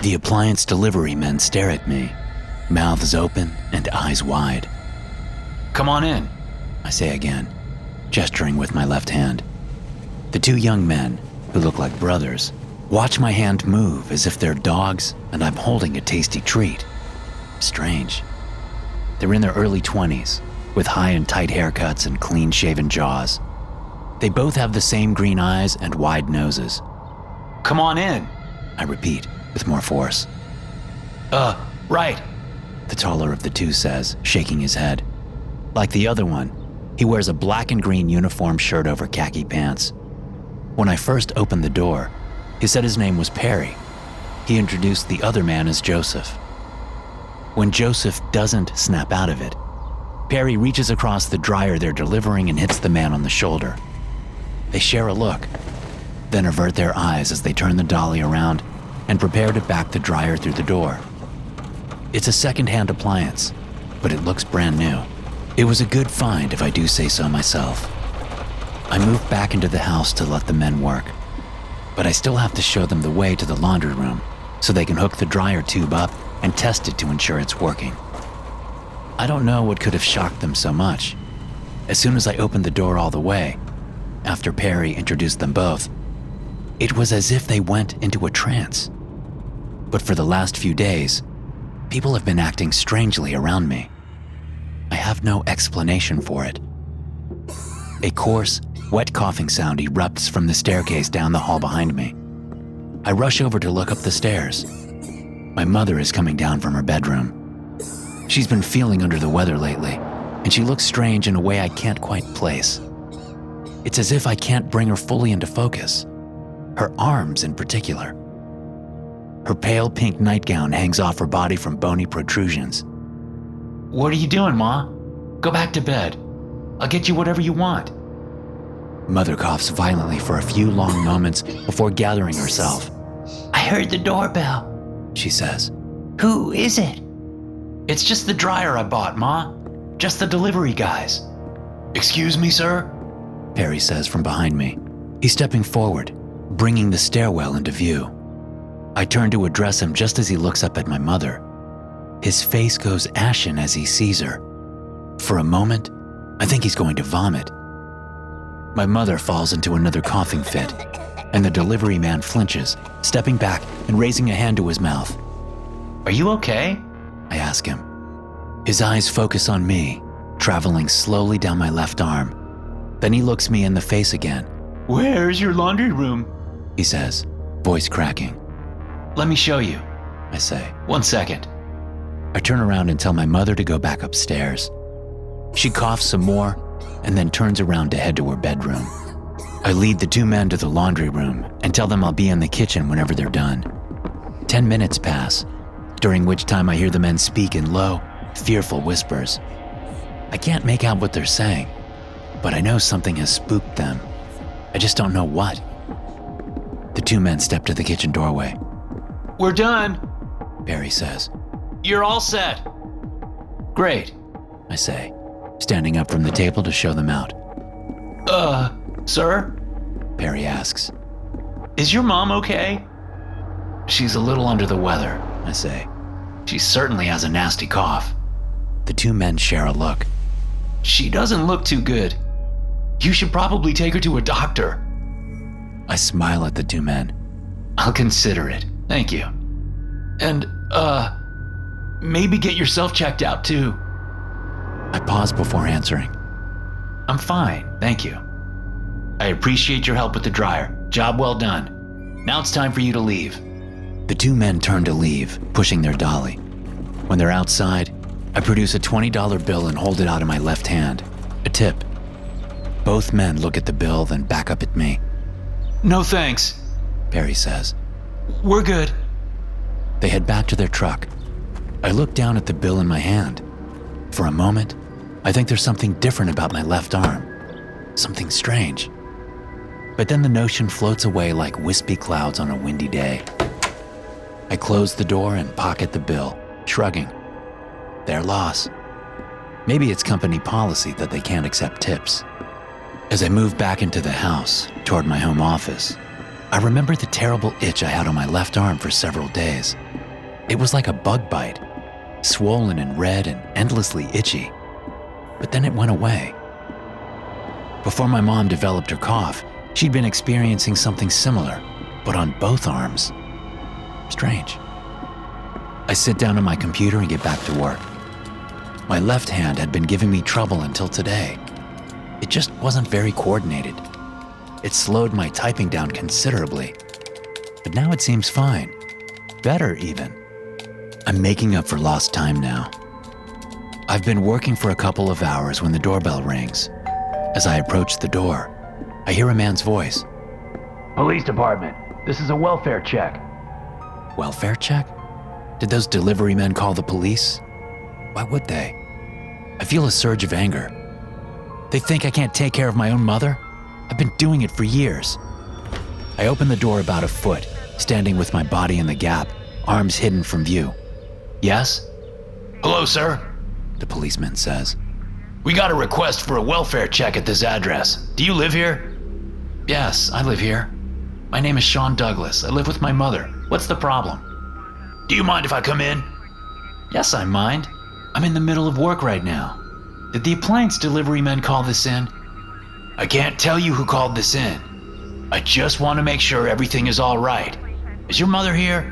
The appliance delivery men stare at me, mouths open and eyes wide. Come on in, I say again, gesturing with my left hand. The two young men, who look like brothers, watch my hand move as if they're dogs and I'm holding a tasty treat. Strange. They're in their early 20s, with high and tight haircuts and clean-shaven jaws. They both have the same green eyes and wide noses. Come on in, I repeat, with more force. Right, The taller of the two says, shaking his head. Like the other one, he wears a black and green uniform shirt over khaki pants. When I first opened the door, he said his name was Perry. He introduced the other man as Joseph. When Joseph doesn't snap out of it, Perry reaches across the dryer they're delivering and hits the man on the shoulder. They share a look, then avert their eyes as they turn the dolly around and prepare to back the dryer through the door. It's a second-hand appliance, but it looks brand new. It was a good find if I do say so myself. I move back into the house to let the men work, but I still have to show them the way to the laundry room so they can hook the dryer tube up and test it to ensure it's working. I don't know what could have shocked them so much. As soon as I opened the door all the way, after Perry introduced them both, it was as if they went into a trance. But for the last few days, people have been acting strangely around me. I have no explanation for it. A coarse, wet coughing sound erupts from the staircase down the hall behind me. I rush over to look up the stairs. My mother is coming down from her bedroom. She's been feeling under the weather lately, and she looks strange in a way I can't quite place. It's as if I can't bring her fully into focus. Her arms in particular. Her pale pink nightgown hangs off her body from bony protrusions. What are you doing, Ma? Go back to bed. I'll get you whatever you want. Mother coughs violently for a few long moments before gathering herself. I heard the doorbell, She says. Who is it? It's just the dryer I bought, Ma. Just the delivery guys. Excuse me, sir? Perry says from behind me. He's stepping forward, bringing the stairwell into view. I turn to address him just as he looks up at my mother. His face goes ashen as he sees her. For a moment, I think he's going to vomit. My mother falls into another coughing fit, and the delivery man flinches, stepping back and raising a hand to his mouth. Are you okay? I ask him. His eyes focus on me, traveling slowly down my left arm. Then he looks me in the face again. Where's your laundry room? He says, voice cracking. Let me show you, I say. 1 second. I turn around and tell my mother to go back upstairs. She coughs some more and then turns around to head to her bedroom. I lead the two men to the laundry room and tell them I'll be in the kitchen whenever they're done. 10 minutes pass, during which time I hear the men speak in low, fearful whispers. I can't make out what they're saying, but I know something has spooked them. I just don't know what. The two men step to the kitchen doorway. We're done, Perry says. You're all set. Great. I say, standing up from the table to show them out. Sir? Perry asks. Is your mom okay? She's a little under the weather, I say. She certainly has a nasty cough. The two men share a look. She doesn't look too good. You should probably take her to a doctor. I smile at the two men. I'll consider it, thank you. And, maybe get yourself checked out too. I pause before answering. I'm fine, thank you. I appreciate your help with the dryer. Job well done. Now it's time for you to leave. The two men turn to leave, pushing their dolly. When they're outside, I produce a $20 bill and hold it out in my left hand. A tip. Both men look at the bill, then back up at me. No thanks, Perry says. We're good. They head back to their truck. I look down at the bill in my hand. For a moment, I think there's something different about my left arm. Something strange. But then the notion floats away like wispy clouds on a windy day. I close the door and pocket the bill, shrugging. Their loss. Maybe it's company policy that they can't accept tips. As I move back into the house, toward my home office, I remember the terrible itch I had on my left arm for several days. It was like a bug bite, swollen and red and endlessly itchy. But then it went away. Before my mom developed her cough, she'd been experiencing something similar, but on both arms. Strange. I sit down on my computer and get back to work. My left hand had been giving me trouble until today. It just wasn't very coordinated. It slowed my typing down considerably. But now it seems fine. Better even. I'm making up for lost time now. I've been working for a couple of hours when the doorbell rings. As I approach the door, I hear a man's voice. Police department, this is a welfare check. Welfare check? Did those delivery men call the police? Why would they? I feel a surge of anger. They think I can't take care of my own mother? I've been doing it for years. I open the door about a foot, standing with my body in the gap, arms hidden from view. Yes? Hello, sir. The policeman says. We got a request for a welfare check at this address. Do you live here? Yes, I live here. My name is Sean Douglas. I live with my mother. What's the problem? Do you mind if I come in? Yes, I mind. I'm in the middle of work right now. Did the appliance delivery men call this in? I can't tell you who called this in. I just want to make sure everything is all right. Is your mother here?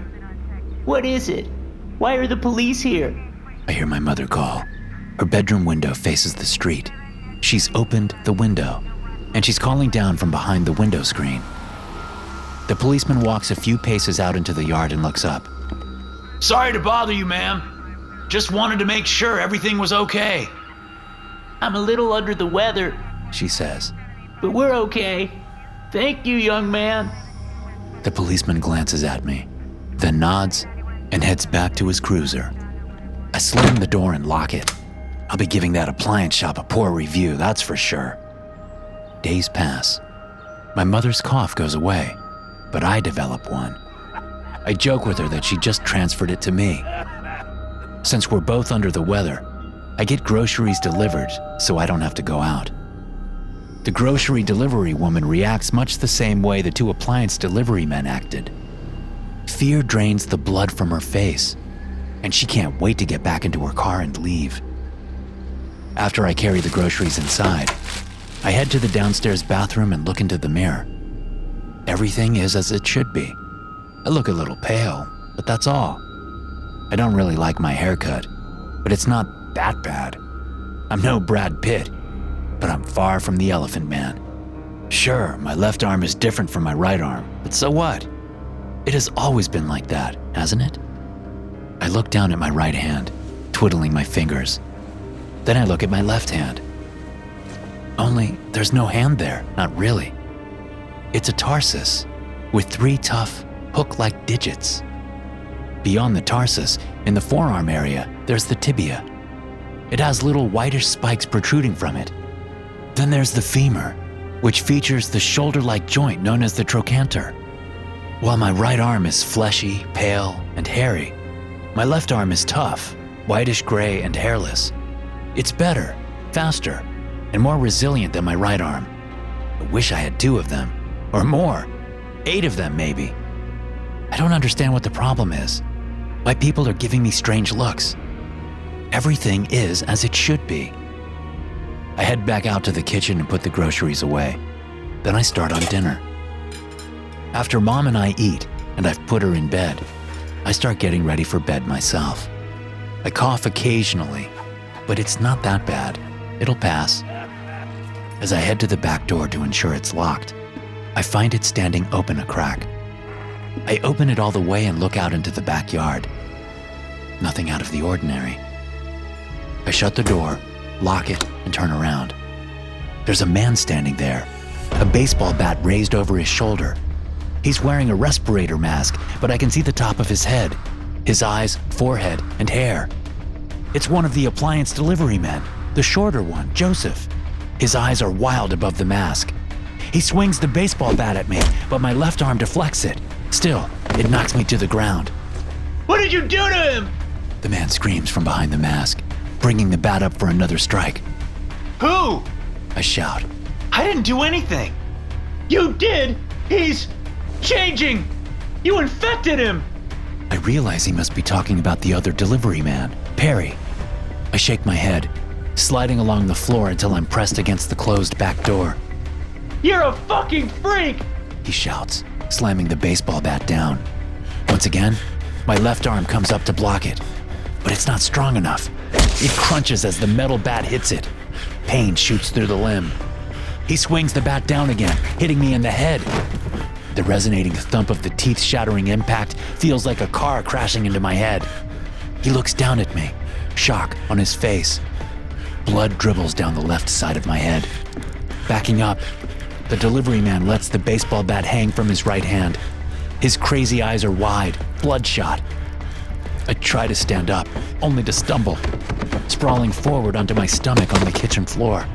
What is it? Why are the police here? I hear my mother call. Her bedroom window faces the street. She's opened the window, and she's calling down from behind the window screen. The policeman walks a few paces out into the yard and looks up. Sorry to bother you, ma'am. Just wanted to make sure everything was okay. I'm a little under the weather, she says. But we're okay. Thank you, young man. The policeman glances at me, then nods and heads back to his cruiser. I slam the door and lock it. I'll be giving that appliance shop a poor review, that's for sure. Days pass. My mother's cough goes away, but I develop one. I joke with her that she just transferred it to me. Since we're both under the weather, I get groceries delivered so I don't have to go out. The grocery delivery woman reacts much the same way the two appliance delivery men acted. Fear drains the blood from her face, and she can't wait to get back into her car and leave. After I carry the groceries inside, I head to the downstairs bathroom and look into the mirror. Everything is as it should be. I look a little pale, but that's all. I don't really like my haircut, but it's not that bad. I'm no Brad Pitt, but I'm far from the Elephant Man. Sure, my left arm is different from my right arm, but so what? It has always been like that, hasn't it? I look down at my right hand, twiddling my fingers. Then I look at my left hand. Only there's no hand there, not really. It's a tarsus with 3 tough, hook-like digits. Beyond the tarsus, in the forearm area, there's the tibia. It has little whitish spikes protruding from it. Then there's the femur, which features the shoulder-like joint known as the trochanter. While my right arm is fleshy, pale, and hairy, my left arm is tough, whitish gray, and hairless. It's better, faster, and more resilient than my right arm. I wish I had 2 of them, or more, 8 of them maybe. I don't understand what the problem is. Why people are giving me strange looks. Everything is as it should be. I head back out to the kitchen and put the groceries away. Then I start on dinner. After Mom and I eat, and I've put her in bed, I start getting ready for bed myself. I cough occasionally, but it's not that bad. It'll pass. As I head to the back door to ensure it's locked, I find it standing open a crack. I open it all the way and look out into the backyard. Nothing out of the ordinary. I shut the door, lock it, and turn around. There's a man standing there, a baseball bat raised over his shoulder. He's wearing a respirator mask, but I can see the top of his head, his eyes, forehead, and hair. It's one of the appliance delivery men, the shorter one, Joseph. His eyes are wild above the mask. He swings the baseball bat at me, but my left arm deflects it. Still, it knocks me to the ground. What did you do to him? The man screams from behind the mask, bringing the bat up for another strike. Who? I shout. I didn't do anything. You did? He's changing. You infected him. I realize he must be talking about the other delivery man, Perry. I shake my head, sliding along the floor until I'm pressed against the closed back door. You're a fucking freak! He shouts, slamming the baseball bat down. Once again, my left arm comes up to block it, but it's not strong enough. It crunches as the metal bat hits it. Pain shoots through the limb. He swings the bat down again, hitting me in the head. The resonating thump of the teeth-shattering impact feels like a car crashing into my head. He looks down at me, shock on his face. Blood dribbles down the left side of my head. Backing up, the delivery man lets the baseball bat hang from his right hand. His crazy eyes are wide, bloodshot. I try to stand up, only to stumble, sprawling forward onto my stomach on the kitchen floor.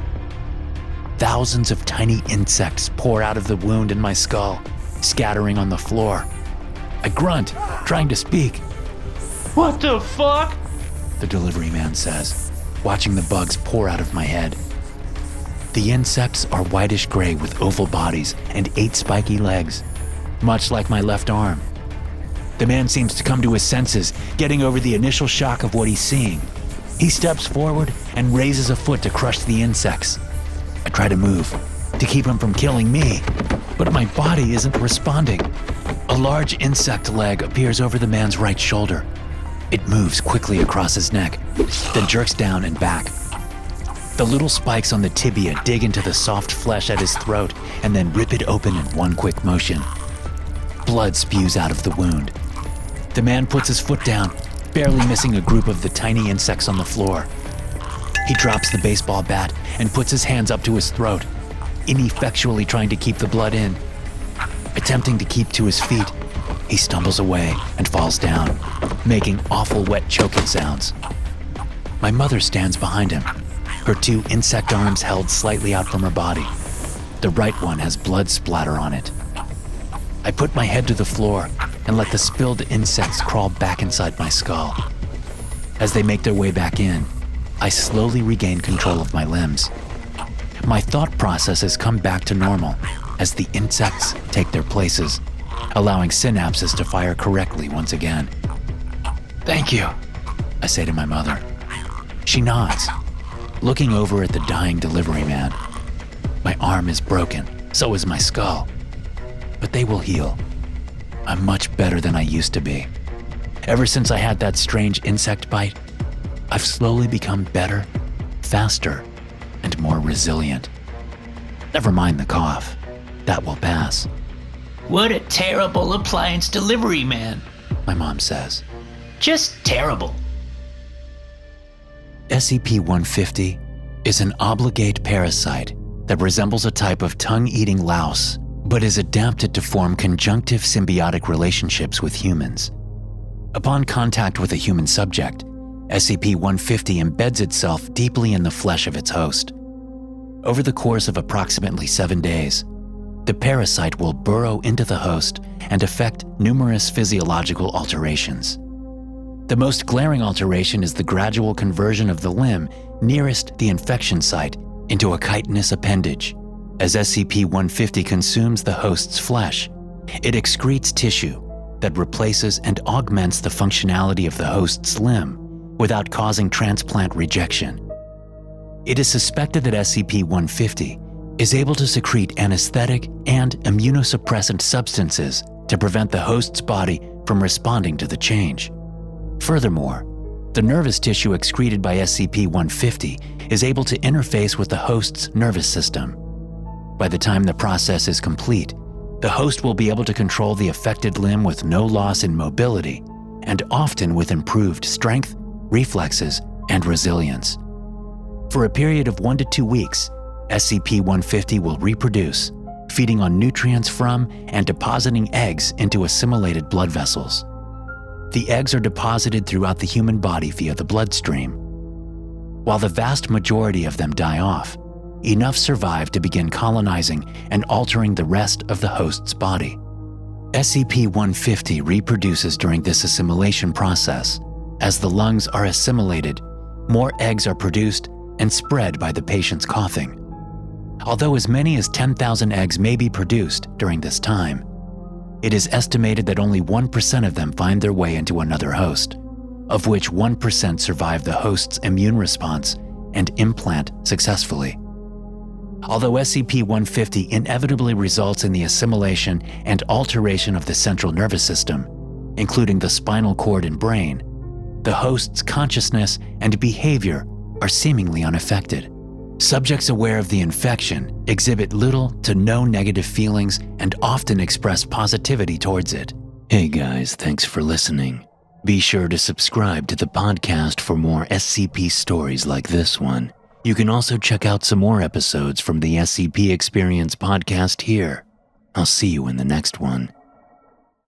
Thousands of tiny insects pour out of the wound in my skull, scattering on the floor. I grunt, trying to speak. What the fuck? The delivery man says, watching the bugs pour out of my head. The insects are whitish gray with oval bodies and 8 spiky legs, much like my left arm. The man seems to come to his senses, getting over the initial shock of what he's seeing. He steps forward and raises a foot to crush the insects. I try to move, to keep him from killing me, but my body isn't responding. A large insect leg appears over the man's right shoulder. It moves quickly across his neck, then jerks down and back. The little spikes on the tibia dig into the soft flesh at his throat and then rip it open in one quick motion. Blood spews out of the wound. The man puts his foot down, barely missing a group of the tiny insects on the floor. He drops the baseball bat and puts his hands up to his throat, ineffectually trying to keep the blood in. Attempting to keep to his feet, he stumbles away and falls down, making awful wet choking sounds. My mother stands behind him, her 2 insect arms held slightly out from her body. The right one has blood splatter on it. I put my head to the floor and let the spilled insects crawl back inside my skull. As they make their way back in, I slowly regain control of my limbs. My thought processes come back to normal as the insects take their places, allowing synapses to fire correctly once again. "Thank you," I say to my mother. She nods, looking over at the dying delivery man. My arm is broken, so is my skull, but they will heal. I'm much better than I used to be. Ever since I had that strange insect bite, I've slowly become better, faster, and more resilient. Never mind the cough. That will pass. What a terrible appliance delivery man. My mom says. Just terrible. SCP-150 is an obligate parasite that resembles a type of tongue-eating louse, but is adapted to form conjunctive symbiotic relationships with humans. Upon contact with a human subject, SCP-150 embeds itself deeply in the flesh of its host. Over the course of approximately 7 days, the parasite will burrow into the host and affect numerous physiological alterations. The most glaring alteration is the gradual conversion of the limb nearest the infection site into a chitinous appendage. As SCP-150 consumes the host's flesh, it excretes tissue that replaces and augments the functionality of the host's limb without causing transplant rejection. It is suspected that SCP-150 is able to secrete anesthetic and immunosuppressant substances to prevent the host's body from responding to the change. Furthermore, the nervous tissue excreted by SCP-150 is able to interface with the host's nervous system. By the time the process is complete, the host will be able to control the affected limb with no loss in mobility and often with improved strength, reflexes, and resilience. For a period of 1 to 2 weeks, SCP-150 will reproduce, feeding on nutrients from and depositing eggs into assimilated blood vessels. The eggs are deposited throughout the human body via the bloodstream. While the vast majority of them die off, enough survive to begin colonizing and altering the rest of the host's body. SCP-150 reproduces during this assimilation process. As the lungs are assimilated, more eggs are produced and spread by the patient's coughing. Although as many as 10,000 eggs may be produced during this time, It is estimated that only 1% of them find their way into another host, of which 1% survive the host's immune response and implant successfully. Although SCP-150 inevitably results in the assimilation and alteration of the central nervous system, including the spinal cord and brain, the host's consciousness and behavior are seemingly unaffected. Subjects aware of the infection exhibit little to no negative feelings and often express positivity towards it. Hey guys, thanks for listening. Be sure to subscribe to the podcast for more SCP stories like this one. You can also check out some more episodes from the SCP Experience podcast here. I'll see you in the next one.